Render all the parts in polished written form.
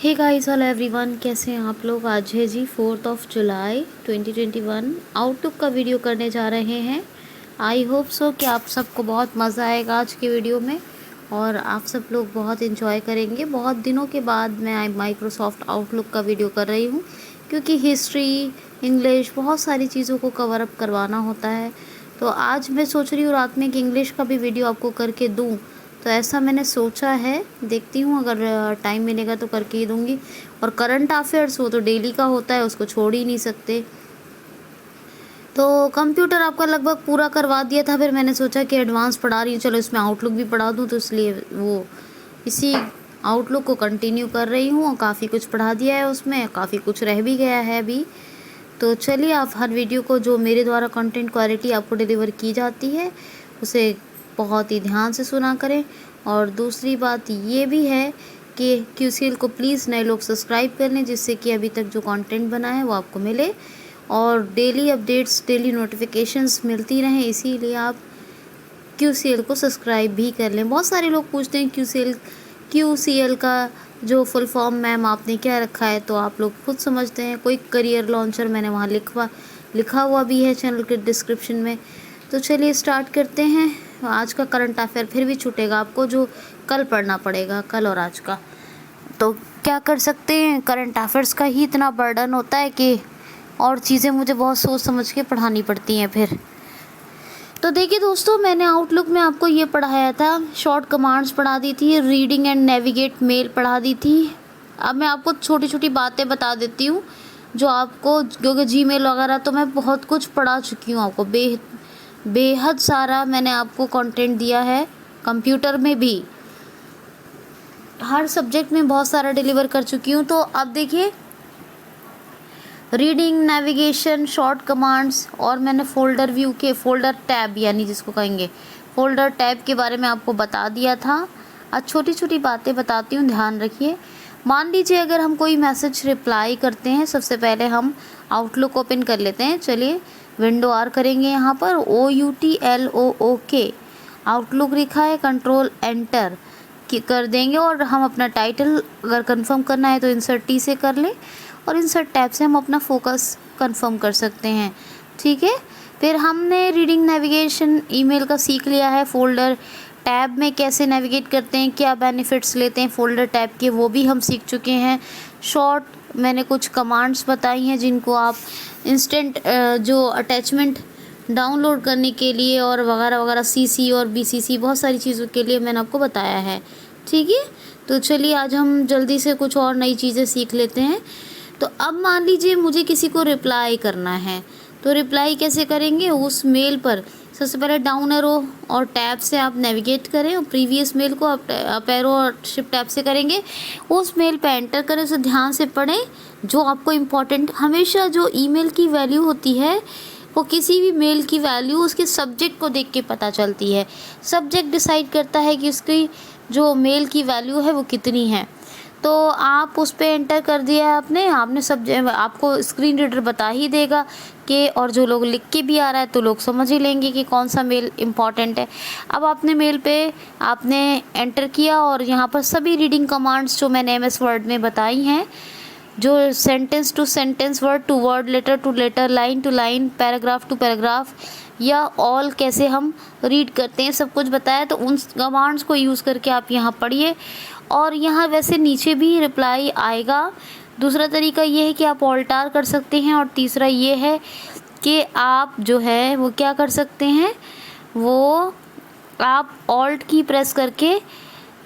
Hey guys, hello everyone, कैसे हैं आप लोग। आज है जी 4 जुलाई 2021। आउटलुक का वीडियो करने जा रहे हैं। आई होप सो कि आप सबको बहुत मज़ा आएगा आज की वीडियो में और आप सब लोग बहुत इन्जॉय करेंगे। बहुत दिनों के बाद मैं माइक्रोसॉफ्ट आउटलुक का वीडियो कर रही हूँ क्योंकि हिस्ट्री, इंग्लिश, बहुत सारी चीज़ों को कवर अप करवाना होता है। तो आज मैं सोच रही हूँ रात में कि इंग्लिश का भी वीडियो आपको करके दूँ। तो ऐसा मैंने सोचा है, देखती हूँ अगर टाइम मिलेगा तो करके ही दूँगी। और करंट अफेयर्स वो तो डेली का होता है, उसको छोड़ ही नहीं सकते। तो कंप्यूटर आपका लगभग पूरा करवा दिया था, फिर मैंने सोचा कि एडवांस पढ़ा रही हूँ, चलो इसमें आउटलुक भी पढ़ा दूँ, तो इसलिए वो इसी आउटलुक को कंटिन्यू कर रही हूँ। और काफ़ी कुछ पढ़ा दिया है उसमें, काफ़ी कुछ रह भी गया है अभी। तो चलिए, आप हर वीडियो को जो मेरे द्वारा कंटेंट क्वालिटी आपको डिलीवर की जाती है उसे बहुत ही ध्यान से सुना करें। और दूसरी बात ये भी है कि QCL को प्लीज़ नए लोग सब्सक्राइब कर लें, जिससे कि अभी तक जो कंटेंट बना है वो आपको मिले और डेली अपडेट्स, डेली नोटिफिकेशंस मिलती रहें। इसीलिए आप QCL को सब्सक्राइब भी कर लें। बहुत सारे लोग पूछते हैं QCL का जो फुल फॉर्म मैम आपने क्या रखा है, तो आप लोग खुद समझते हैं। कोई करियर लॉन्चर मैंने वहाँ लिखा हुआ भी है चैनल के डिस्क्रिप्शन में। तो चलिए स्टार्ट करते हैं। आज का करंट अफेयर फिर भी छूटेगा आपको, जो कल पढ़ना पड़ेगा, कल और आज का। तो क्या कर सकते हैं, करंट अफेयर्स का ही इतना बर्डन होता है कि और चीज़ें मुझे बहुत सोच समझ के पढ़ानी पड़ती हैं फिर। तो देखिए दोस्तों, मैंने आउटलुक में आपको ये पढ़ाया था, शॉर्ट कमांड्स पढ़ा दी थी, रीडिंग एंड नेविगेट मेल पढ़ा दी थी। अब मैं आपको छोटी छोटी बातें बता देती हूँ जो आपको, क्योंकि जीमेल वगैरह तो मैं बहुत कुछ पढ़ा चुकी हूँ आपको, बेहद सारा मैंने आपको कंटेंट दिया है। कंप्यूटर में भी हर सब्जेक्ट में बहुत सारा डिलीवर कर चुकी हूँ। तो अब देखिए, रीडिंग, नेविगेशन, शॉर्ट कमांड्स, और मैंने फोल्डर व्यू के, फोल्डर टैब यानी जिसको कहेंगे फोल्डर टैब के बारे में आपको बता दिया था। आज छोटी छोटी बातें बताती हूँ, ध्यान रखिए। मान लीजिए अगर हम कोई मैसेज रिप्लाई करते हैं, सबसे पहले हम आउटलुक ओपन कर लेते हैं। चलिए विंडो आर करेंगे, यहाँ पर OUTLOOK आउटलुक लिखा है, कंट्रोल एंटर कर देंगे और हम अपना टाइटल अगर कंफर्म करना है तो इंसर्ट T से कर लें और इंसर्ट टैब से हम अपना फोकस कंफर्म कर सकते हैं। ठीक है, फिर हमने रीडिंग, नेविगेशन, ईमेल का सीख लिया है। फोल्डर टैब में कैसे नेविगेट करते हैं, क्या बेनिफिट्स लेते हैं फोल्डर टैब के, वो भी हम सीख चुके हैं। शॉर्ट मैंने कुछ कमांड्स बताई हैं जिनको आप इंस्टेंट जो अटैचमेंट डाउनलोड करने के लिए और वगैरह वगैरह, CC और BCC, बहुत सारी चीज़ों के लिए मैंने आपको बताया है। ठीक है, तो चलिए आज हम जल्दी से कुछ और नई चीज़ें सीख लेते हैं। तो अब मान लीजिए मुझे किसी को रिप्लाई करना है, तो रिप्लाई कैसे करेंगे, उस मेल पर सबसे पहले डाउन एरो और टैब से आप नेविगेट करें और प्रीवियस मेल को अप एरो और शिफ्ट टैब से करेंगे। उस मेल पे एंटर करें, उसे ध्यान से पढ़ें। जो आपको इम्पोर्टेंट, हमेशा जो ईमेल की वैल्यू होती है वो किसी भी मेल की वैल्यू उसके सब्जेक्ट को देख के पता चलती है। सब्जेक्ट डिसाइड करता है कि उसकी जो मेल की वैल्यू है वो कितनी है। तो आप उस पर एंटर कर दिया है आपने सब्जेक्ट, आपको स्क्रीन रीडर बता ही देगा कि, और जो लोग लिख के भी आ रहा है तो लोग समझ ही लेंगे कि कौन सा मेल इम्पॉर्टेंट है। अब आपने मेल पे आपने एंटर किया और यहाँ पर सभी रीडिंग कमांड्स जो मैंने MS वर्ड में बताई हैं, जो sentence to sentence, word to word, letter to letter, line to line, paragraph to paragraph या ऑल कैसे हम रीड करते हैं, सब कुछ बताया। तो उन कमांड्स को यूज़ करके आप यहाँ पढ़िए। और यहाँ वैसे नीचे भी रिप्लाई आएगा। दूसरा तरीका ये है कि आप ऑल्टार कर सकते हैं और तीसरा ये है कि आप जो है वो क्या कर सकते हैं, वो आप ऑल्ट की प्रेस करके,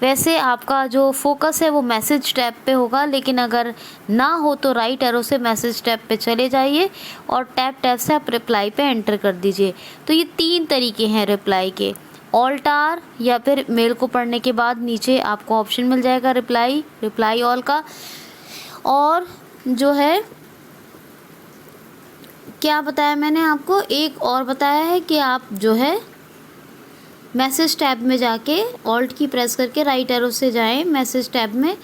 वैसे आपका जो फोकस है वो मैसेज टैब पे होगा, लेकिन अगर ना हो तो राइट एरो से मैसेज टैब पे चले जाइए और टैब से आप रिप्लाई पे एंटर कर दीजिए। तो ये 3 तरीके हैं रिप्लाई के, ऑल्टार या फिर मेल को पढ़ने के बाद नीचे आपको ऑप्शन मिल जाएगा रिप्लाई ऑल का। और जो है क्या बताया मैंने आपको, एक और बताया है कि आप जो है मैसेज टैब में जाके ऑल्ट की प्रेस करके राइट एरो से जाएं मैसेज टैब में,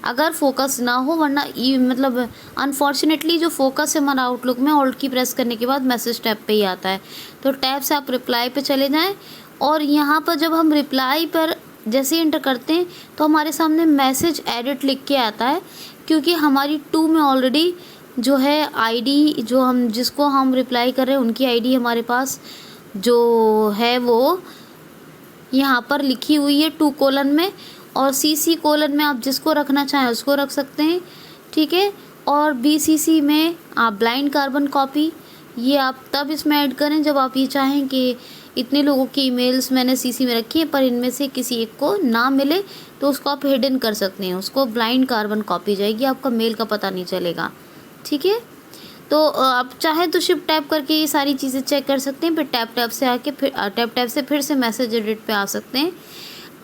अगर फोकस ना हो, वरना मतलब अनफॉर्चुनेटली जो फोकस है हमारा आउटलुक में ऑल्ट की प्रेस करने के बाद मैसेज टैब पे ही आता है। तो टैब से आप रिप्लाई पे चले जाएं और यहाँ पर जब हम रिप्लाई पर जैसे ही एंटर करते हैं तो हमारे सामने मैसेज एडिट लिख के आता है क्योंकि हमारी टू में ऑलरेडी जो है आईडी जो हम जिसको हम रिप्लाई कर रहे हैं उनकी आईडी हमारे पास जो है वो यहाँ पर लिखी हुई है 2 कोलन में, और CC कोलन में आप जिसको रखना चाहें उसको रख सकते हैं, ठीक है। और BCC में आप ब्लाइंड कार्बन कॉपी, ये आप तब इसमें ऐड करें जब आप ये चाहें कि इतने लोगों की ईमेल्स मैंने CC में रखी है पर इनमें से किसी एक को ना मिले, तो उसको आप हिडन कर सकते हैं, उसको ब्लाइंड कार्बन कॉपी जाएगी, आपका मेल का पता नहीं चलेगा, ठीक है। तो आप चाहे तो शिफ्ट टैप करके ये सारी चीज़ें चेक कर सकते हैं, फिर टैप से आके फिर टैप से फिर से मैसेज एडिट पे आ सकते हैं।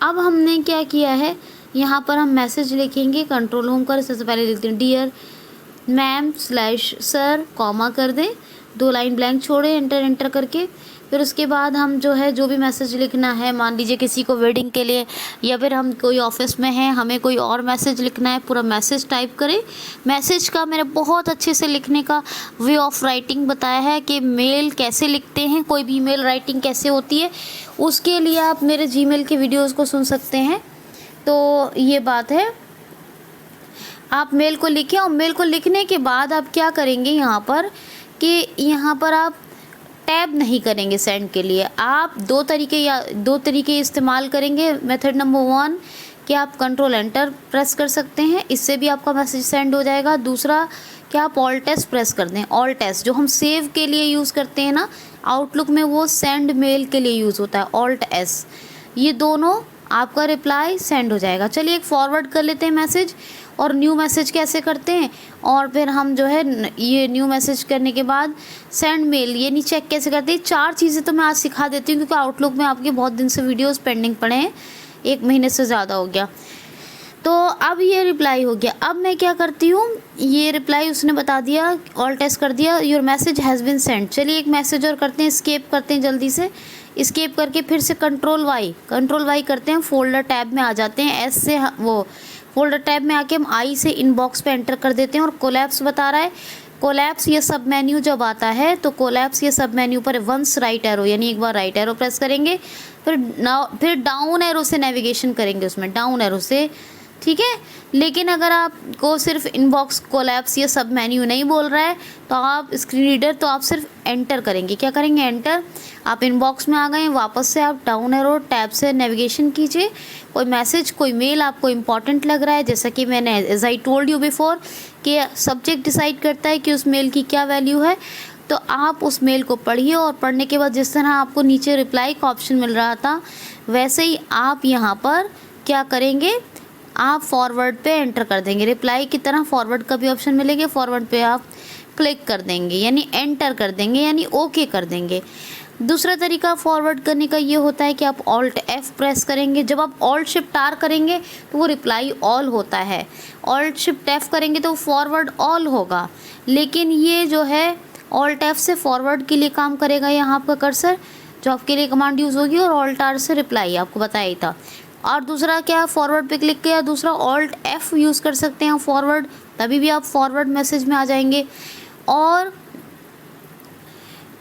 अब हमने क्या किया है, यहाँ पर हम मैसेज लिखेंगे, कंट्रोल होम कर सबसे पहले लिखते हैं डियर मैम /सर, कॉमा कर दें, 2 लाइन ब्लैंक छोड़े, एंटर करके फिर उसके बाद हम जो है जो भी मैसेज लिखना है, मान लीजिए किसी को वेडिंग के लिए या फिर हम कोई ऑफिस में हैं हमें कोई और मैसेज लिखना है, पूरा मैसेज टाइप करें। मैसेज का मैंने बहुत अच्छे से लिखने का वे ऑफ राइटिंग बताया है कि मेल कैसे लिखते हैं, कोई भी मेल राइटिंग कैसे होती है, उसके लिए आप मेरे जीमेल के वीडियोज़ को सुन सकते हैं। तो ये बात है, आप मेल को लिखें और मेल को लिखने के बाद आप क्या करेंगे यहाँ पर कि यहाँ पर आप टैब नहीं करेंगे सेंड के लिए, आप दो तरीके इस्तेमाल करेंगे। मेथड नंबर 1 कि आप कंट्रोल एंटर प्रेस कर सकते हैं, इससे भी आपका मैसेज सेंड हो जाएगा। दूसरा कि आप ऑल्ट एस प्रेस कर दें, ऑल्ट एस जो हम सेव के लिए यूज़ करते हैं ना आउटलुक में, वो सेंड मेल के लिए यूज़ होता है, ऑल्ट एस, ये दोनों आपका रिप्लाई सेंड हो जाएगा। चलिए एक फॉरवर्ड कर लेते हैं मैसेज, और न्यू मैसेज कैसे करते हैं, और फिर हम जो है ये न्यू मैसेज करने के बाद सेंड मेल ये नहीं चेक कैसे करते हैं। 4 चीज़ें तो मैं आज सिखा देती हूँ क्योंकि आउटलुक में आपके बहुत दिन से वीडियोस पेंडिंग पड़े हैं, 1 महीने से ज़्यादा हो गया। तो अब ये रिप्लाई हो गया। अब मैं क्या करती हूँ, ये रिप्लाई उसने बता दिया, ऑल टेस्ट कर दिया, your message has been send. चलिए एक मैसेज और करते हैं, स्केप करते हैं जल्दी से, स्केप करके फिर से कंट्रोल वाई करते हैं, फोल्डर टैब में आ जाते हैं, एस से वो फोल्डर टैब में आके हम आई से इनबॉक्स पे एंटर कर देते हैं, और कोलैप्स बता रहा है। कोलैप्स ये सब मेन्यू जब आता है तो कोलैप्स ये सब मेन्यू पर वंस राइट एरो यानी एक बार राइट एरो प्रेस करेंगे, फिर डाउन एरो से नेविगेशन करेंगे उसमें, डाउन एरो से, ठीक है। लेकिन अगर आपको सिर्फ इनबॉक्स कोलैप्स ये सब मेन्यू नहीं बोल रहा है तो आप स्क्रीन रीडर, तो आप सिर्फ एंटर करेंगे, क्या करेंगे एंटर। आप इनबॉक्स में आ गए, वापस से आप डाउन एरो टैब से नेविगेशन कीजिए। कोई मैसेज कोई मेल आपको इम्पॉर्टेंट लग रहा है, जैसा कि मैंने as I told you before कि सब्जेक्ट डिसाइड करता है कि उस मेल की क्या वैल्यू है, तो आप उस मेल को पढ़िए, और पढ़ने के बाद जिस तरह आपको नीचे रिप्लाई का ऑप्शन मिल रहा था वैसे ही आप यहाँ पर क्या करेंगे, आप फॉरवर्ड पे एंटर कर देंगे। रिप्लाई की तरह फॉरवर्ड का भी ऑप्शन मिलेगा, फॉरवर्ड पे आप क्लिक कर देंगे यानी एंटर कर देंगे यानी ओके कर देंगे। दूसरा तरीका फॉरवर्ड करने का ये होता है कि आप ऑल्ट एफ प्रेस करेंगे, जब आप ऑल्ट शिफ्ट आर करेंगे तो वो रिप्लाई ऑल होता है, ऑल्ट शिफ्ट एफ करेंगे तो फॉरवर्ड ऑल होगा। लेकिन ये जो है ऑल्ट एफ से फॉरवर्ड के लिए काम करेगा यहाँ आपका कर्सर, जो आपके लिए कमांड यूज़ होगी, और ऑल्ट आर से रिप्लाई आपको बताया ही था। और दूसरा क्या, फॉरवर्ड पे क्लिक किया, दूसरा ऑल्ट एफ यूज़ कर सकते हैं फॉरवर्ड, तभी भी आप फॉरवर्ड मैसेज में आ जाएंगे। और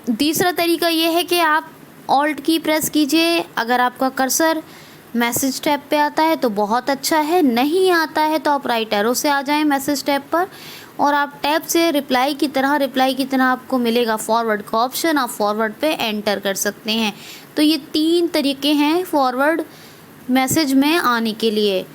तीसरा तरीका ये है कि आप ऑल्ट की प्रेस कीजिए, अगर आपका कर्सर मैसेज टैब पे आता है तो बहुत अच्छा है, नहीं आता है तो आप राइट एरो से आ जाएं मैसेज टैब पर, और आप टैब से रिप्लाई की तरह आपको मिलेगा फॉरवर्ड का ऑप्शन, आप फॉरवर्ड पे एंटर कर सकते हैं। तो ये 3 तरीके हैं फॉरवर्ड मैसेज में आने के लिए।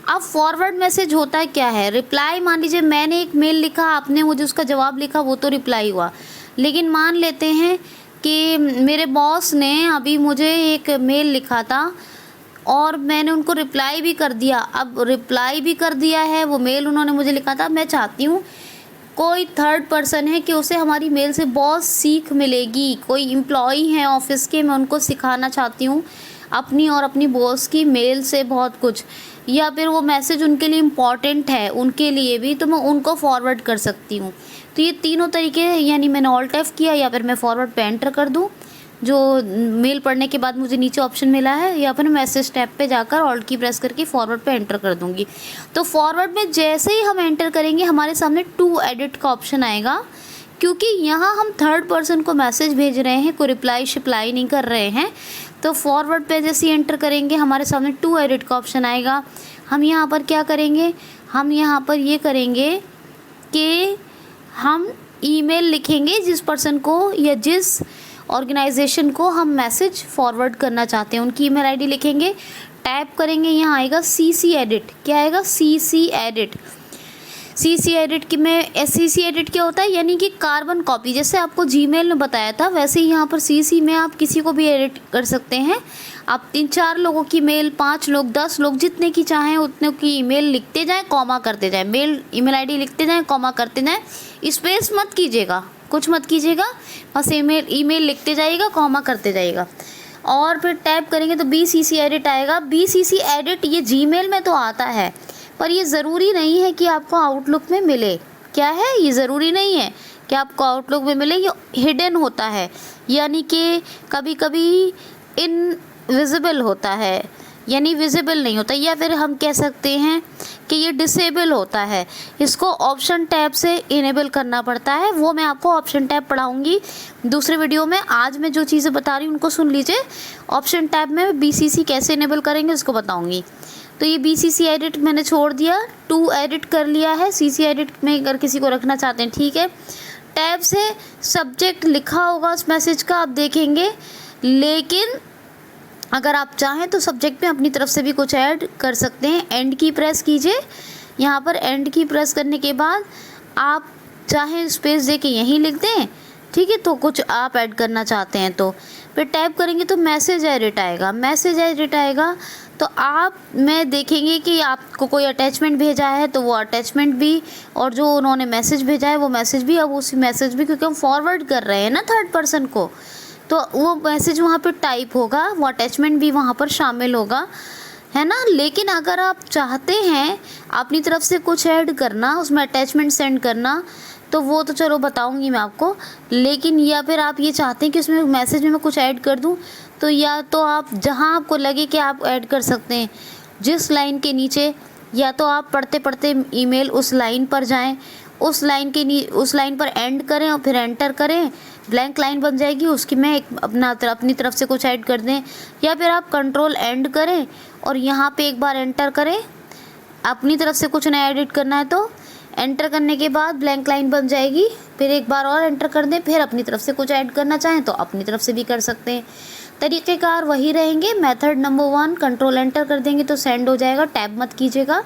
अब फॉरवर्ड मैसेज होता है क्या है, रिप्लाई मान लीजिए मैंने एक मेल लिखा, आपने मुझे उसका जवाब लिखा, वो तो रिप्लाई हुआ। लेकिन मान लेते हैं कि मेरे बॉस ने अभी मुझे एक मेल लिखा था और मैंने उनको रिप्लाई भी कर दिया। अब रिप्लाई भी कर दिया है, वो मेल उन्होंने मुझे लिखा था, मैं चाहती हूँ कोई थर्ड पर्सन है कि उसे हमारी मेल से बहुत सीख मिलेगी, कोई एम्प्लॉई हैं ऑफिस के, मैं उनको सिखाना चाहती हूँ अपनी और अपनी बॉस की मेल से बहुत कुछ, या फिर वो मैसेज उनके लिए इम्पॉर्टेंट है उनके लिए भी, तो मैं उनको फॉरवर्ड कर सकती हूँ। तो ये तीनों तरीके, यानी मैंने ऑल्ट एफ किया या फिर मैं फॉरवर्ड पे एंटर कर दूँ, जो मेल पढ़ने के बाद मुझे नीचे ऑप्शन मिला है, या फिर मैसेज टैब पे जाकर ऑल्ट की प्रेस करके फॉरवर्ड पे एंटर कर दूँगी। तो फॉरवर्ड में जैसे ही हम एंटर करेंगे हमारे सामने टू एडिट का ऑप्शन आएगा, क्योंकि यहाँ हम थर्ड पर्सन को मैसेज भेज रहे हैं, कोई रिप्लाई शिप्लाई नहीं कर रहे हैं। तो फॉरवर्ड पे जैसे ही एंटर करेंगे हमारे सामने टू एडिट का ऑप्शन आएगा। हम यहाँ पर क्या करेंगे, हम यहाँ पर ये करेंगे कि हम ईमेल लिखेंगे जिस पर्सन को या जिस ऑर्गेनाइजेशन को हम मैसेज फॉरवर्ड करना चाहते हैं, उनकी ईमेल आईडी लिखेंगे, टाइप करेंगे, यहाँ आएगा CC एडिट। क्या आएगा? CC edit. CC एडिट की में CC एडिट क्या होता है? यानी कि कार्बन कॉपी। जैसे आपको जीमेल में बताया था वैसे ही यहाँ पर CC में आप किसी को भी एडिट कर सकते हैं। आप 3-4 लोगों की मेल, 5 लोग, 10 लोग, जितने की चाहें उतने की ईमेल लिखते जाएं, कॉमा करते जाएं, ईमेल आईडी लिखते जाएं, कॉमा करते जाएं, स्पेस मत कीजिएगा, कुछ मत कीजिएगा, बस ईमेल लिखते जाइएगा, कॉमा करते जाइएगा। और फिर टाइप करेंगे तो BCC एडिट आएगा। BCC एडिट ये जीमेल में तो आता है, पर ये ज़रूरी नहीं है कि आपको आउटलुक में मिले। क्या है? ये ज़रूरी नहीं है कि आपको आउटलुक में मिले, ये हिडन होता है, यानी कि कभी कभी इनविजिबल होता है, यानी विजिबल नहीं होता, या फिर हम कह सकते हैं कि ये डिसेबल होता है। इसको ऑप्शन टैब से इनेबल करना पड़ता है, वो मैं आपको ऑप्शन टैब पढ़ाऊंगी दूसरे वीडियो में। आज मैं जो चीज़ें बता रही हूँ उनको सुन लीजिए। ऑप्शन टैब में BCC कैसे इनेबल करेंगे उसको बताऊंगी। तो ये BCC एडिट मैंने छोड़ दिया, टू एडिट कर लिया है। CC एडिट में अगर किसी को रखना चाहते हैं, ठीक है। टैब से सब्जेक्ट लिखा होगा उस मैसेज का, आप देखेंगे, लेकिन अगर आप चाहें तो सब्जेक्ट में अपनी तरफ से भी कुछ ऐड कर सकते हैं। एंड की प्रेस कीजिए, यहाँ पर एंड की प्रेस करने के बाद आप चाहें स्पेस दे के यहीं लिख दें, ठीक है। तो कुछ आप ऐड करना चाहते हैं तो फिर टाइप करेंगे तो मैसेज एडिट आएगा। मैसेज एडिट आएगा तो आप में देखेंगे कि आपको कोई अटैचमेंट भेजा है तो वो अटैचमेंट भी, और जो उन्होंने मैसेज भेजा है वो मैसेज भी, अब उसी मैसेज भी, क्योंकि हम फॉरवर्ड कर रहे हैं ना थर्ड पर्सन को, तो वो मैसेज वहाँ पर टाइप होगा, वो अटैचमेंट भी वहाँ पर शामिल होगा, है ना। लेकिन अगर आप चाहते हैं अपनी तरफ से कुछ ऐड करना, उसमें अटैचमेंट सेंड करना, तो वो तो चलो बताऊंगी मैं आपको। लेकिन या फिर आप ये चाहते हैं कि उसमें मैसेज में मैं कुछ ऐड कर दूं, तो या तो आप जहां आपको लगे कि आप ऐड कर सकते हैं, जिस लाइन के नीचे, या तो आप पढ़ते पढ़ते ईमेल उस लाइन पर जाएं, उस लाइन पर एंड करें और फिर एंटर करें, ब्लैंक लाइन बन जाएगी, उसकी में अपनी तरफ से कुछ ऐड कर दें। या फिर आप कंट्रोल एंड करें और यहाँ पे एक बार एंटर करें, अपनी तरफ से कुछ नया एडिट करना है तो एंटर करने के बाद ब्लैंक लाइन बन जाएगी, फिर एक बार और एंटर कर दें, फिर अपनी तरफ से कुछ ऐड करना चाहें तो अपनी तरफ से भी कर सकते हैं। तरीक़ेकार वही रहेंगे। मेथड नंबर 1, कंट्रोल एंटर कर देंगे तो सेंड हो जाएगा, टैब मत कीजिएगा,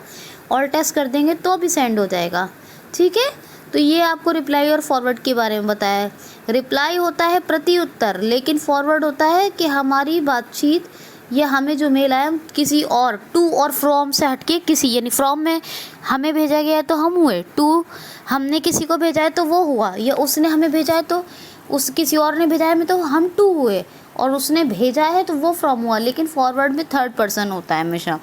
ऑल्ट एस कर देंगे तो भी सेंड हो जाएगा, ठीक है। तो ये आपको रिप्लाई और फॉरवर्ड के बारे में बताया है। रिप्लाई होता है प्रति उत्तर, लेकिन फॉरवर्ड होता है कि हमारी बातचीत या हमें जो मेल आया किसी और, टू और फ्रॉम से हटके किसी, यानी फ्रॉम में हमें भेजा गया है तो हम हुए, टू हमने किसी को भेजा है तो वो हुआ, या उसने हमें भेजा है तो उस किसी और ने भेजा है तो हम टू हुए, और उसने भेजा है तो वो फ्रॉम हुआ। लेकिन फॉरवर्ड में थर्ड पर्सन होता है हमेशा,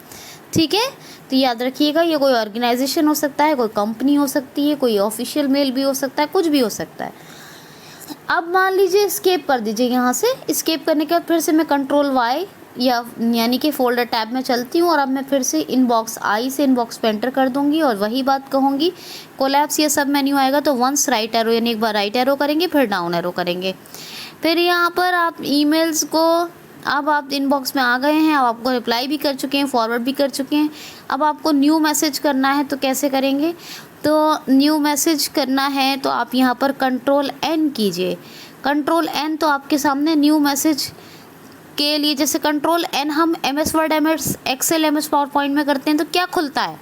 ठीक है। तो याद रखिएगा, ये कोई ऑर्गेनाइजेशन हो सकता है, कोई कंपनी हो सकती है, कोई ऑफिशियल मेल भी हो सकता है, कुछ भी हो सकता है। अब मान लीजिए स्केप कर दीजिए, यहाँ से स्केप करने के बाद फिर से मैं कंट्रोल Y यानी कि फोल्डर टैब में चलती हूँ, और अब मैं फिर से इनबॉक्स I से इनबॉक्स पे एंटर कर दूँगी और वही बात कहूँगी। कोलैप्स ये सब मेन्यू आएगा तो वंस राइट एरो, यानी एक बार राइट एरो करेंगे फिर डाउन एरो करेंगे। फिर यहाँ पर आप ईमेल्स को, अब आप इनबॉक्स में आ गए हैं, अब आपको रिप्लाई भी कर चुके हैं, फॉरवर्ड भी कर चुके हैं। अब आपको न्यू मैसेज करना है तो कैसे करेंगे? तो न्यू मैसेज करना है तो आप यहाँ पर कंट्रोल N कीजिए। कंट्रोल N तो आपके सामने न्यू मैसेज के लिए, जैसे कंट्रोल N हम MS Word, MS Excel, MS PowerPoint में करते हैं तो क्या खुलता है?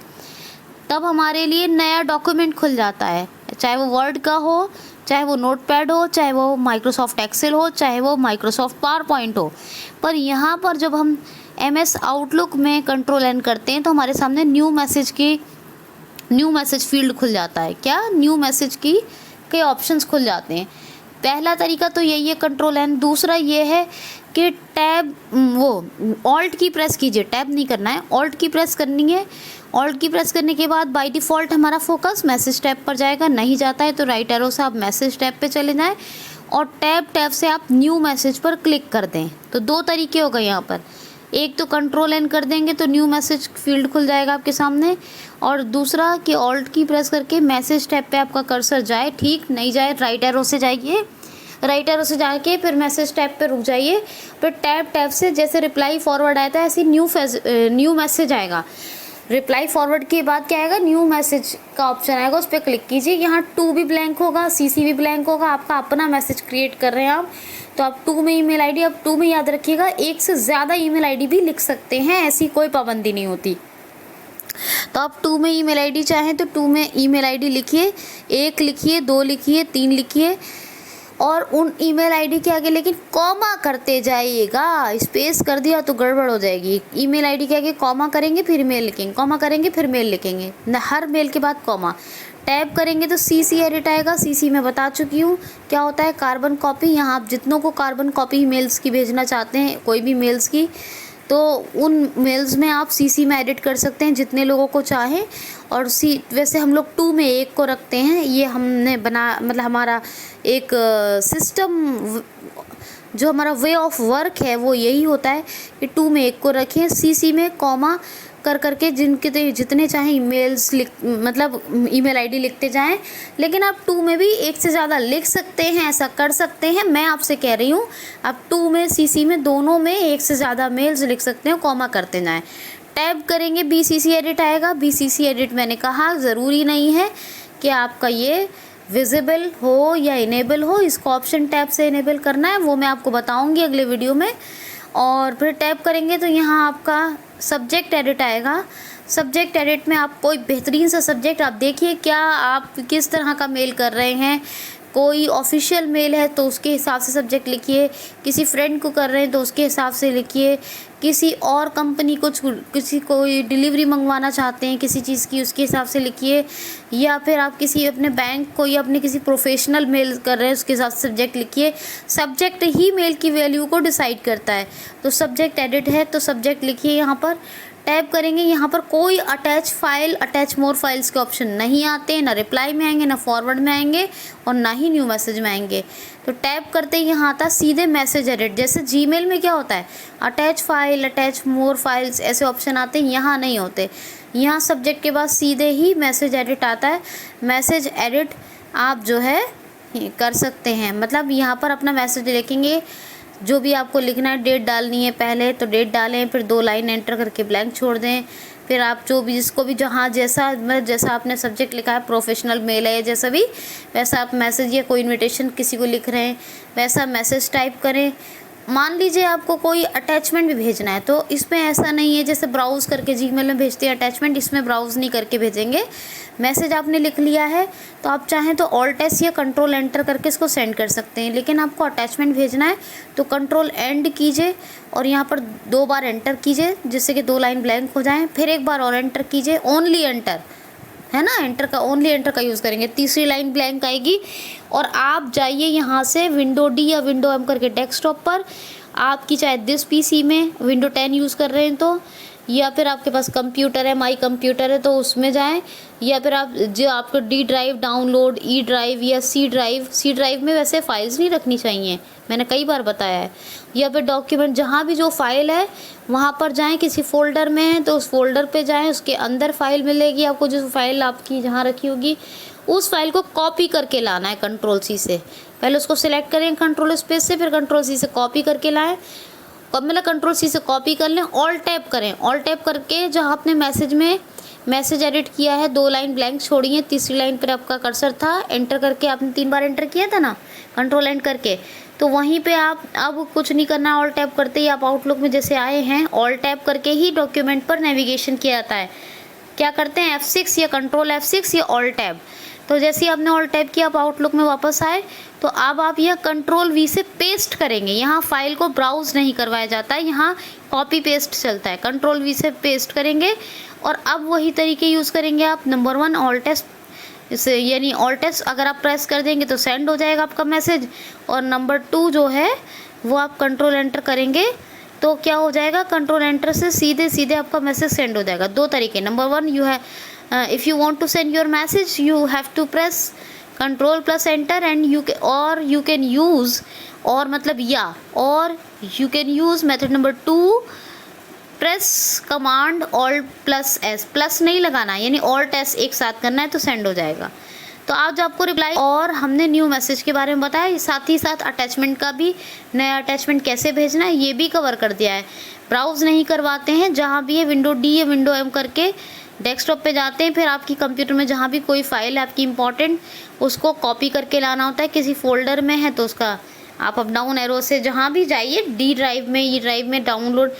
तब हमारे लिए नया डॉक्यूमेंट खुल जाता है, चाहे वो वर्ड का हो, चाहे वो नोटपैड हो, चाहे वो माइक्रोसॉफ्ट एक्सेल हो, चाहे वो माइक्रोसॉफ्ट पावर पॉइंट हो। पर यहाँ पर जब हम MS आउटलुक में कंट्रोल N करते हैं तो हमारे सामने न्यू मैसेज फील्ड खुल जाता है। क्या? न्यू मैसेज के ऑप्शंस खुल जाते हैं। पहला तरीका तो यही है कंट्रोल N। दूसरा ये है कि टैब, वो ऑल्ट की प्रेस कीजिए, टैब नहीं करना है, ऑल्ट की प्रेस करनी है। ऑल्ट की प्रेस करने के बाद बाय डिफ़ॉल्ट हमारा फोकस मैसेज टैब पर जाएगा, नहीं जाता है तो राइट एरो से आप मैसेज टैब पे चले जाएं और टैब से आप न्यू मैसेज पर क्लिक कर दें। तो दो तरीके हो गए यहाँ पर, एक तो कंट्रोल N कर देंगे तो न्यू मैसेज फील्ड खुल जाएगा आपके सामने, और दूसरा कि ऑल्ट की प्रेस करके मैसेज टैब पे आपका कर्सर जाए, ठीक नहीं जाए राइट एरो से जाइए, राइट एरो से जाके फिर मैसेज टैब पे रुक जाइए, फिर टैब से जैसे रिप्लाई फॉरवर्ड आया था ऐसे न्यू मैसेज आएगा। रिप्लाई फॉरवर्ड के बाद क्या आएगा, न्यू मैसेज का ऑप्शन आएगा, उस पर क्लिक कीजिए। यहाँ टू भी ब्लैंक होगा, सीसी भी ब्लैंक होगा, आपका अपना मैसेज क्रिएट कर रहे हैं आप, तो आप टू में ईमेल आईडी, आप टू में याद रखिएगा, एक से ज़्यादा ईमेल आईडी भी लिख सकते हैं, ऐसी कोई पाबंदी नहीं होती। तो आप टू में ईमेल आईडी चाहें तो टू में ईमेल आईडी लिखिए, एक लिखिए, दो लिखिए, तीन लिखिए, और उन ईमेल आईडी के आगे लेकिन कॉमा करते जाइएगा। स्पेस कर दिया तो गड़बड़ हो जाएगी। ईमेल आईडी के आगे कॉमा करेंगे, फिर मेल लिखेंगे, कॉमा करेंगे, फिर मेल लिखेंगे, हर मेल के बाद कॉमा। टैब करेंगे तो सीसी एडिट आएगा। सीसी मैं बता चुकी हूँ क्या होता है, कार्बन कॉपी। यहाँ आप जितनों को कार्बन कॉपी मेल्स की भेजना चाहते हैं, कोई भी मेल्स की, तो उन मेल्स में आप सीसी में एडिट कर सकते हैं जितने लोगों को चाहें। और वैसे हम लोग टू में एक को रखते हैं, ये हमने मतलब हमारा एक सिस्टम, जो हमारा वे ऑफ वर्क है वो यही होता है कि टू में एक को रखें, सीसी में कॉमा कर करके जिनके जितने चाहें ईमेल्स मतलब ईमेल आईडी लिखते जाएं। लेकिन आप टू में भी एक से ज़्यादा लिख सकते हैं, ऐसा कर सकते हैं। मैं आपसे कह रही हूँ आप टू में, सीसी में, दोनों में एक से ज़्यादा मेल्स लिख सकते हैं, कॉमा करते जाएं। टैब करेंगे, बीसीसी एडिट आएगा। बीसीसी एडिट मैंने कहा ज़रूरी नहीं है कि आपका ये विजिबल हो या इनेबल हो, इसको ऑप्शन टैब से इनेबल करना है, वो मैं आपको बताऊंगी अगले वीडियो में। और फिर टैब करेंगे तो यहाँ आपका सब्जेक्ट एडिट आएगा। सब्जेक्ट एडिट में आप कोई बेहतरीन सा सब्जेक्ट आप देखिए, क्या आप किस तरह का मेल कर रहे हैं। कोई ऑफिशियल मेल है तो उसके हिसाब से सब्जेक्ट लिखिए, किसी फ्रेंड को कर रहे हैं तो उसके हिसाब से लिखिए, किसी और कंपनी को किसी कोई डिलीवरी मंगवाना चाहते हैं किसी चीज़ की, उसके हिसाब से लिखिए। या फिर आप किसी अपने बैंक को या अपने किसी प्रोफेशनल मेल कर रहे हैं उसके हिसाब से सब्जेक्ट लिखिए। सब्जेक्ट ही मेल की वैल्यू को डिसाइड करता है। तो सब्जेक्ट एडिट है तो सब्जेक्ट लिखिए। यहाँ पर टैब करेंगे, यहाँ पर कोई अटैच फाइल, अटैच मोर फाइल्स के ऑप्शन नहीं आते, ना रिप्लाई में आएंगे, ना फॉरवर्ड में आएंगे, और ना ही न्यू मैसेज में आएंगे। तो टैब करते ही यहाँ आता सीधे मैसेज एडिट। जैसे जीमेल में क्या होता है, अटैच फाइल, अटैच मोर फाइल्स ऐसे ऑप्शन आते हैं, यहाँ नहीं होते। यहाँ सब्जेक्ट के बाद सीधे ही मैसेज एडिट आता है। मैसेज एडिट आप जो है कर सकते हैं, मतलब यहाँ पर अपना मैसेज लिखेंगे, जो भी आपको लिखना है, डेट डालनी है पहले तो डेट डालें, फिर 2 लाइन एंटर करके ब्लैंक छोड़ दें। फिर आप जो भी जिसको भी जहाँ जैसा मतलब जैसा आपने सब्जेक्ट लिखा है, प्रोफेशनल मेल है या जैसा भी, वैसा आप मैसेज या कोई इनविटेशन किसी को लिख रहे हैं वैसा मैसेज टाइप करें। मान लीजिए आपको कोई अटैचमेंट भी भेजना है तो इसमें ऐसा नहीं है जैसे ब्राउज़ करके जीमेल में भेजते हैं अटैचमेंट, इसमें ब्राउज़ नहीं करके भेजेंगे। मैसेज आपने लिख लिया है तो आप चाहें तो ऑल्ट एस या कंट्रोल एंटर करके इसको सेंड कर सकते हैं। लेकिन आपको अटैचमेंट भेजना है तो कंट्रोल एंड कीजिए और यहाँ पर 2 बार एंटर कीजिए जिससे कि 2 लाइन ब्लैंक हो जाएं। फिर एक बार और एंटर कीजिए, ओनली एंटर है ना, एंटर का ओनली एंटर का यूज़ करेंगे। तीसरी लाइन ब्लैंक आएगी और आप जाइए यहाँ से विंडो डी या विंडो एम करके डेस्कटॉप पर, आपकी चाहे दिस पीसी में विंडो 10 यूज़ कर रहे हैं तो, या फिर आपके पास कंप्यूटर है, माई कंप्यूटर है तो उसमें जाएं, या फिर आप जो आपको D drive download, E drive या सी ड्राइव में वैसे फाइल्स नहीं रखनी चाहिए, मैंने कई बार बताया है। या फिर डॉक्यूमेंट, जहाँ भी जो फाइल है वहाँ पर जाएं, किसी फोल्डर में है तो उस फोल्डर पे जाएं, उसके अंदर फाइल मिलेगी आपको, जो फाइल आपकी जहाँ रखी होगी उस फाइल को कॉपी करके लाना है कंट्रोल सी से। पहले उसको सिलेक्ट करें कंट्रोल स्पेस से, फिर कंट्रोल सी से कॉपी करके लाएं। मतलब कंट्रोल सी से कॉपी कर लें, ऑल टैप करें, ऑल टैप करके जहाँ आपने मैसेज में मैसेज एडिट किया है 2 लाइन ब्लैंक छोड़ी है, तीसरी लाइन पर आपका कर्सर था, एंटर करके आपने 3 बार एंटर किया था ना कंट्रोल एंड करके, तो वहीं पे आप अब कुछ नहीं करना, ऑल टैप करते ही आप आउटलुक में जैसे आए हैं ऑल टैप करके ही डॉक्यूमेंट पर नेविगेशन किया जाता है। क्या करते हैं F6 या कंट्रोल F6 या ऑल टैप। तो जैसे ही आपने ऑल टैप किया आप आउटलुक में वापस आए तो अब आप यह कंट्रोल V से पेस्ट करेंगे। यहाँ फाइल को ब्राउज़ नहीं करवाया जाता है, यहाँ कॉपी पेस्ट चलता है। कंट्रोल V से पेस्ट करेंगे और अब वही तरीके यूज़ करेंगे आप। नंबर 1 ऑल टेस्ट, इसे यानी ऑल टेस्ट अगर आप प्रेस कर देंगे तो सेंड हो जाएगा आपका मैसेज, और नंबर 2 जो है वो आप कंट्रोल एंटर करेंगे तो क्या हो जाएगा, कंट्रोल एंटर से सीधे सीधे आपका मैसेज सेंड हो जाएगा। 2 तरीके, नंबर 1 यू है if you want to send your message you have to press control plus enter and you can use, और मतलब या, और you can use method number 2 press command alt plus S, plus नहीं लगाना यानी alt S एक साथ करना है तो सेंड हो जाएगा। तो आज आपको रिप्लाई और हमने न्यू मैसेज के बारे में बताया, साथ ही साथ अटैचमेंट का भी, नया अटैचमेंट कैसे भेजना है ये भी कवर कर दिया है। ब्राउज़ नहीं करवाते हैं, जहाँ भी ये विंडो डी या विंडो एम करके डेस्कटॉप पे जाते हैं, फिर आपकी कंप्यूटर में जहाँ भी कोई फाइल है आपकी इंपॉर्टेंट, उसको कॉपी करके लाना होता है। किसी फोल्डर में है तो उसका आप अप डाउन एरो से जहाँ भी जाइए, डी ड्राइव में, ई ड्राइव में, डाउनलोड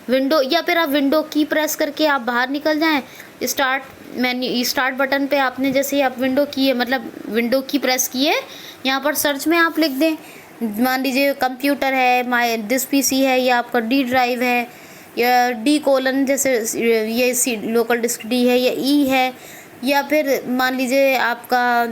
विंडो, या फिर आप विंडो की प्रेस करके आप बाहर निकल जाएं। स्टार्ट बटन पे आपने जैसे ही आप विंडो की है, मतलब विंडो की प्रेस की है, यहाँ पर सर्च में आप लिख दें, मान लीजिए कंप्यूटर है, माई दिस पीसी है, या आपका डी ड्राइव है, या डी कोलन जैसे ये सी लोकल डिस्क डी है, या ई है, या फिर मान लीजिए आपका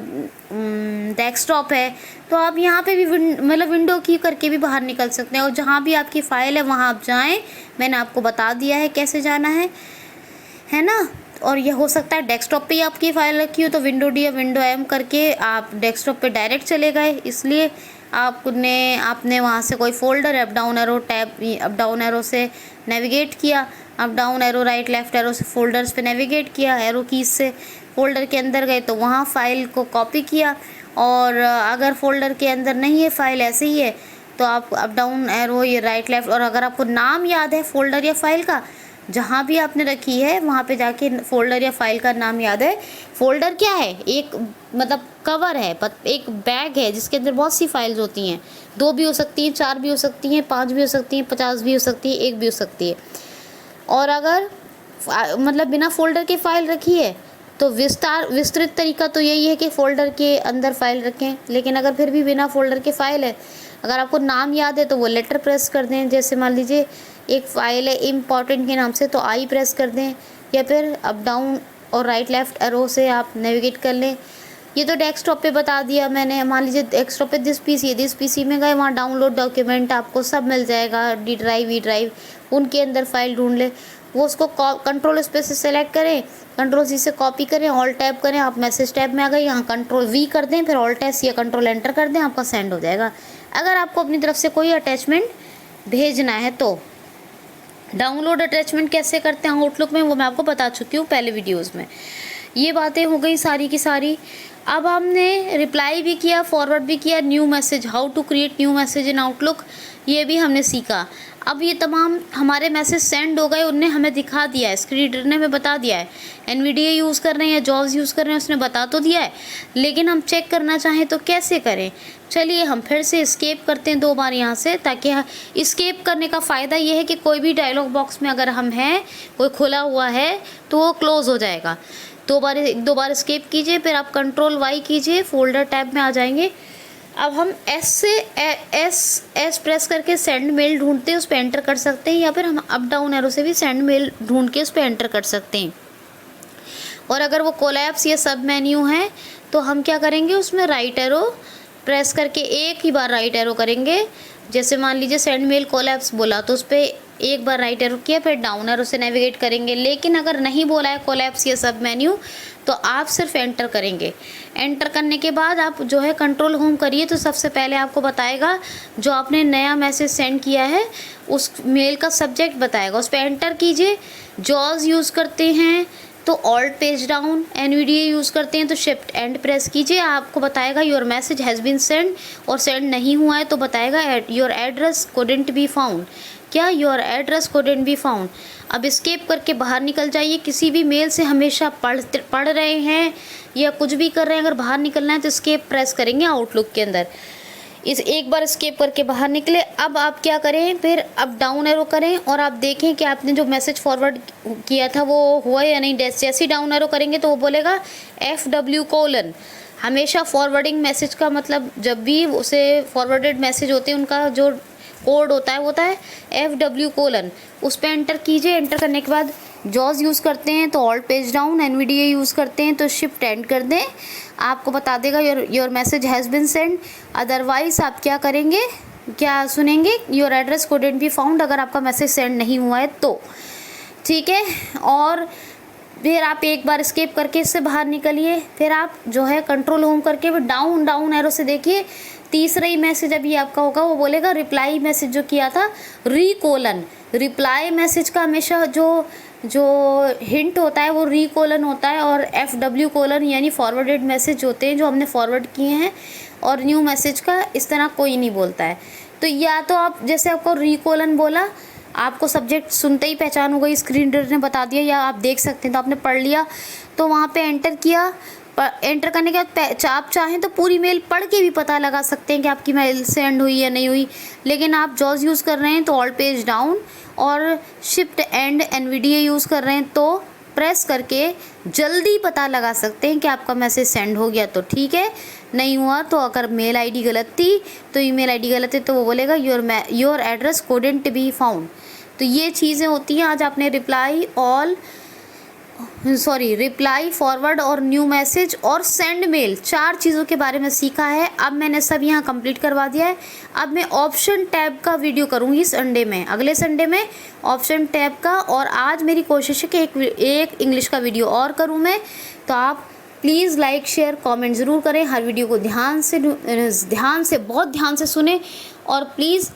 डेस्कटॉप है, तो आप यहाँ पे भी मतलब विंडो की करके भी बाहर निकल सकते हैं। और जहाँ भी आपकी फ़ाइल है वहाँ आप जाएं, मैंने आपको बता दिया है कैसे जाना है ना। और यह हो सकता है डेस्कटॉप पे ही आपकी फ़ाइल रखी हो तो विंडो डी या विंडो एम करके आप डेस्कटॉप पे डायरेक्ट चले गए, इसलिए आपने वहाँ से कोई folder up down arrow tab, up down arrow से नेविगेट किया, up down arrow right left arrow से फोल्डर्स पे नेविगेट किया, एरो कीज से फोल्डर के अंदर गए तो वहाँ फ़ाइल को कॉपी किया। और अगर फोल्डर के अंदर नहीं है, फ़ाइल ऐसे ही है, तो आप अप डाउन एरो या राइट लेफ़्ट, और अगर आपको नाम याद है फोल्डर या फाइल का, जहाँ भी आपने रखी है वहाँ पे जाके फोल्डर या फाइल का नाम याद है। फोल्डर क्या है? एक मतलब कवर है, एक बैग है जिसके अंदर बहुत सी फाइल्स होती हैं, 2 भी हो सकती हैं, 4 भी हो सकती हैं, 5 भी हो सकती हैं, 50 भी हो सकती है, 1 भी हो सकती है। और अगर मतलब बिना फोल्डर के फाइल रखी है तो विस्तृत तरीका तो यही है कि फ़ोल्डर के अंदर फ़ाइल रखें। लेकिन अगर फिर भी बिना फ़ोल्डर के फ़ाइल है, अगर आपको नाम याद है तो वो लेटर प्रेस कर दें। जैसे मान लीजिए एक फ़ाइल है इम्पॉर्टेंट के नाम से, तो आई प्रेस कर दें, या फिर अप डाउन और राइट लेफ़्ट एरो से आप नेविगेट कर लें। ये तो डेस्कटॉप पे बता दिया मैंने। मान लीजिए डेस्कटॉप पे दिस पीसी में गए, वहाँ डाउनलोड डॉक्यूमेंट आपको सब मिल जाएगा, डी ड्राइव, ई ड्राइव, उनके अंदर फ़ाइल ढूंढ लें। वो उसको कंट्रोल स्पेस से सेलेक्ट करें, कंट्रोल सी से कॉपी करें, ऑल टैब करें, आप मैसेज टैब में आ गए, यहाँ कंट्रोल वी कर दें, फिर ऑल टैब या कंट्रोल एंटर कर दें, आपका सेंड हो जाएगा। अगर आपको अपनी तरफ से कोई अटैचमेंट भेजना है तो डाउनलोड अटैचमेंट कैसे करते हैं आउटलुक में, वो मैं आपको बता चुकी हूँ पहले वीडियोज़ में। ये बातें हो गई सारी की सारी। अब हमने रिप्लाई भी किया, फॉरवर्ड भी किया, new message, how to create new message in Outlook, ये भी हमने सीखा। अब ये तमाम हमारे मैसेज सेंड हो गए, उनने हमें दिखा दिया है, स्क्रीन रीडर ने हमें बता दिया है। एनवीडीए यूज़ कर रहे हैं या जॉज यूज़ कर रहे हैं, उसने बता तो दिया है, लेकिन हम चेक करना चाहें तो कैसे करें। चलिए हम फिर से एस्केप करते हैं 2 बार यहाँ से, ताकि एस्केप करने का फ़ायदा ये है कि कोई भी डायलॉग बॉक्स में अगर हम हैं, कोई खुला हुआ है तो वो क्लोज़ हो जाएगा। 2 बार एस्केप कीजिए, फिर आप कंट्रोल वाई कीजिए, फोल्डर टैब में आ जाएंगे। अब हम एस प्रेस करके सेंड मेल ढूंढते हैं, उस पर एंटर कर सकते हैं, या फिर हम अप डाउन एरो से भी सेंड मेल ढूंढ के उस पर एंटर कर सकते हैं। और अगर वो कोलैप्स या सब मेन्यू है तो हम क्या करेंगे, उसमें राइट एरो प्रेस करके एक ही बार राइट एरो करेंगे। जैसे मान लीजिए सेंड मेल कोलैप्स बोला तो उस पर एक बार राइट एरो किया, फिर डाउन एरो से नेविगेट करेंगे। लेकिन अगर नहीं बोला है कोलैप्स या सब मेन्यू तो आप सिर्फ एंटर करेंगे। एंटर करने के बाद आप जो है कंट्रोल होम करिए, तो सबसे पहले आपको बताएगा जो आपने नया मैसेज सेंड किया है उस मेल का सब्जेक्ट बताएगा, उस पर एंटर कीजिए। जॉज यूज़ करते हैं तो alt page down, NVDA use करते हैं तो शिफ्ट एंड प्रेस कीजिए, आपको बताएगा your message has been send, और सेंड नहीं हुआ है तो बताएगा your address couldn't be found. क्या? Your address couldn't be found. अब एस्केप करके बाहर निकल जाइए। किसी भी मेल से हमेशा पढ़ रहे हैं या कुछ भी कर रहे हैं, अगर बाहर निकलना है तो एस्केप प्रेस करेंगे आउटलुक के अंदर। इस एक बार एस्केप करके बाहर निकले। अब आप क्या करें, फिर अप डाउन एरो करें और आप देखें कि आपने जो मैसेज फॉरवर्ड किया था वो हुआ या नहीं। जैसे ही डाउन एरो करेंगे तो वो बोलेगा FW:। हमेशा फॉरवर्डिंग मैसेज का मतलब, जब भी उसे फॉरवर्डेड मैसेज होते हैं उनका जो कोड होता है FW:। उस पर एंटर कीजिए। एंटर करने के बाद जॉज यूज़ करते हैं तो alt page down, NVDA use करते हैं तो शिफ्ट एंड कर दें, आपको बता देगा your message has been send. Otherwise आप क्या करेंगे, क्या सुनेंगे, your address couldn't be found, अगर आपका मैसेज सेंड नहीं हुआ है तो। ठीक है, और फिर आप एक बार एस्केप करके इससे बाहर निकलिए। फिर आप जो है कंट्रोल होम करके डाउन एरो से देखिए, तीसरा ही मैसेज अभी आपका होगा, वो बोलेगा रिप्लाई मैसेज जो किया था रिप्लाई मैसेज का हमेशा जो जो हिंट होता है वो री कोलन होता है, और FW कोलन यानी फॉरवर्डेड मैसेज होते हैं जो हमने फॉरवर्ड किए हैं, और न्यू मैसेज का इस तरह कोई नहीं बोलता है। तो या तो आप, जैसे आपको री कोलन बोला, आपको सब्जेक्ट सुनते ही पहचान हो गई, स्क्रीन रीडर ने बता दिया या आप देख सकते हैं तो आपने पढ़ लिया, तो वहाँ पे एंटर किया। एंटर करने के बाद आप चाहें तो पूरी मेल पढ़ के भी पता लगा सकते हैं कि आपकी मेल सेंड हुई या नहीं हुई, लेकिन आप जॉज यूज़ कर रहे हैं तो ऑल पेज डाउन, और शिफ्ट एंड NVDA यूज़ कर रहे हैं तो प्रेस करके जल्दी पता लगा सकते हैं कि आपका मैसेज सेंड हो गया तो ठीक है, नहीं हुआ तो अगर मेल आईडी गलत थी तो ईमेल आईडी गलत है तो वो बोलेगा your address quadrant be found. तो ये चीज़ें होती हैं। आज आपने रिप्लाई, फॉरवर्ड और न्यू मैसेज और सेंड मेल 4 चीज़ों के बारे में सीखा है। अब मैंने सब यहाँ कंप्लीट करवा दिया है। अब मैं ऑप्शन टैब का वीडियो करूँगी संडे में, अगले संडे में ऑप्शन टैब का, और आज मेरी कोशिश है कि एक इंग्लिश का वीडियो और करूँ मैं। तो आप प्लीज़ लाइक शेयर कमेंट ज़रूर करें, हर वीडियो को ध्यान से बहुत ध्यान से सुने, और प्लीज़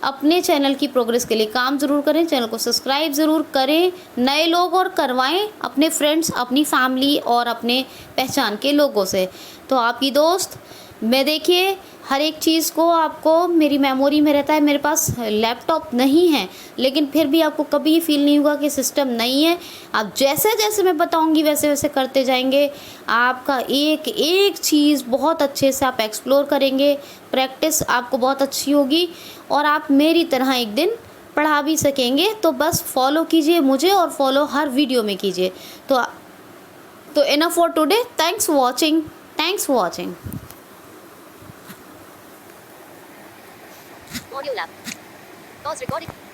अपने चैनल की प्रोग्रेस के लिए काम ज़रूर करें, चैनल को सब्सक्राइब ज़रूर करें नए लोग, और करवाएं अपने फ्रेंड्स, अपनी फैमिली और अपने पहचान के लोगों से। तो आपकी दोस्त मैं, देखिए हर एक चीज़ को आपको मेरी मेमोरी में रहता है। मेरे पास लैपटॉप नहीं है, लेकिन फिर भी आपको कभी फील नहीं होगा कि सिस्टम नहीं है। आप जैसे जैसे मैं बताऊंगी वैसे वैसे करते जाएंगे, आपका एक एक चीज़ बहुत अच्छे से आप एक्सप्लोर करेंगे, प्रैक्टिस आपको बहुत अच्छी होगी, और आप मेरी तरह एक दिन पढ़ा भी सकेंगे। तो बस फॉलो कीजिए मुझे, और फॉलो हर वीडियो में कीजिए। तो enough for today. Thanks for watching. Audio lab. Pause recording.